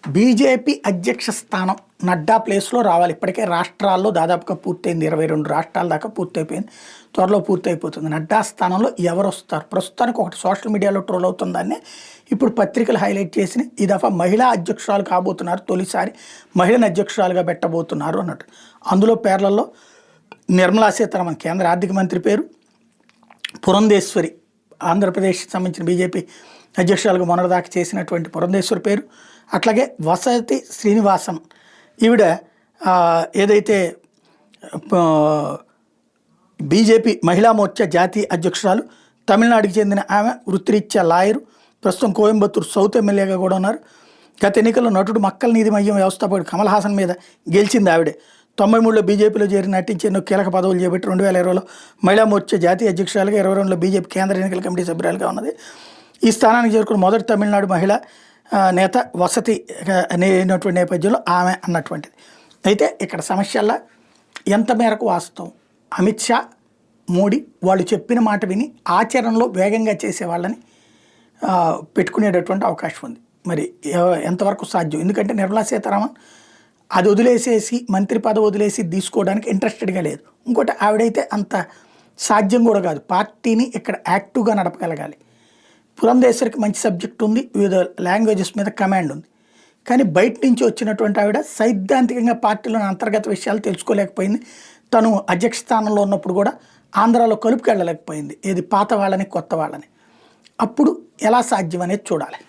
BJP అధ్యక్ష స్థానం నడ్డా ప్లేస్లో రావాలి. ఇప్పటికే రాష్ట్రాల్లో దాదాపుగా పూర్తయింది, 22 రాష్ట్రాల దాకా పూర్తయిపోయింది, త్వరలో పూర్తయిపోతుంది. నడ్డా స్థానంలో ఎవరు వస్తారు? ప్రస్తుతానికి ఒకటి సోషల్ మీడియాలో ట్రోల్ అవుతుందాన్ని ఇప్పుడు పత్రికలు హైలైట్ చేసిన ఈ దఫా మహిళా అధ్యక్షురాలు కాబోతున్నారు, తొలిసారి మహిళను అధ్యక్షురాలుగా పెట్టబోతున్నారు అన్నట్టు. అందులో పేర్లలో నిర్మలా సీతారామన్ కేంద్ర ఆర్థిక మంత్రి పేరు, పురంధేశ్వరి ఆంధ్రప్రదేశ్కి సంబంధించిన బీజేపీ అధ్యక్షురాలుగా మొన్నటిదాకా చేసినటువంటి పురంధేశ్వరి పేరు, అట్లాగే వసతి శ్రీనివాసన్ ఈవిడ ఏదైతే బీజేపీ మహిళా మోర్చా జాతీయ అధ్యక్షురాలు, తమిళనాడుకి చెందిన ఆమె, వృత్తిరీత్యా లాయరు, ప్రస్తుతం కోయంబత్తూరు సౌత్ ఎమ్మెల్యేగా కూడా ఉన్నారు. గత ఎన్నికల్లో నటుడు మక్కల నీతి మయ్యం వ్యవస్థాపకుడు కమల్ హాసన్ మీద గెలిచింది ఆవిడే. 93లో బీజేపీలో చేరి నటించి ఎన్నో కీలక పదవులు చేపట్టి 2020లో మహిళా మోర్చా జాతీయ అధ్యక్షురాలుగా, 22లో బీజేపీ కేంద్ర ఎన్నికల కమిటీ సభ్యురాలుగా ఉన్నది. ఈ స్థానానికి చేరుకున్న మొదటి తమిళనాడు మహిళ నేత వసతి అనేటువంటి నేపథ్యంలో ఆమె అన్నటువంటిది. అయితే ఇక్కడ సమస్యల్లో ఎంత మేరకు వాస్తవం? అమిత్ షా, మోడీ వాళ్ళు చెప్పిన మాట విని ఆచరణలో వేగంగా చేసే వాళ్ళని పెట్టుకునేటటువంటి అవకాశం ఉంది. మరి ఎంతవరకు సాధ్యం? ఎందుకంటే నిర్మలా సీతారామన్ అది వదిలేసేసి, మంత్రి పదవి వదిలేసి తీసుకోవడానికి ఇంట్రెస్టెడ్గా లేదు. ఇంకోటి ఆవిడైతే అంత సాధ్యం కూడా కాదు. పార్టీని ఇక్కడ యాక్టివ్గా నడపగలగాలి. పురంధేశ్వరికి మంచి సబ్జెక్ట్ ఉంది, వివిధ లాంగ్వేజెస్ మీద కమాండ్ ఉంది. కానీ బయట నుంచి వచ్చినటువంటి ఆవిడ సైద్ధాంతికంగా పార్టీలోని అంతర్గత విషయాలు తెలుసుకోలేకపోయింది. తను అధ్యక్ష స్థానంలో ఉన్నప్పుడు కూడా ఆంధ్రాలో కలుపుకెళ్ళలేకపోయింది, ఏది పాత వాళ్ళని కొత్త వాళ్ళని. అప్పుడు ఎలా సాధ్యం అనేది చూడాలి.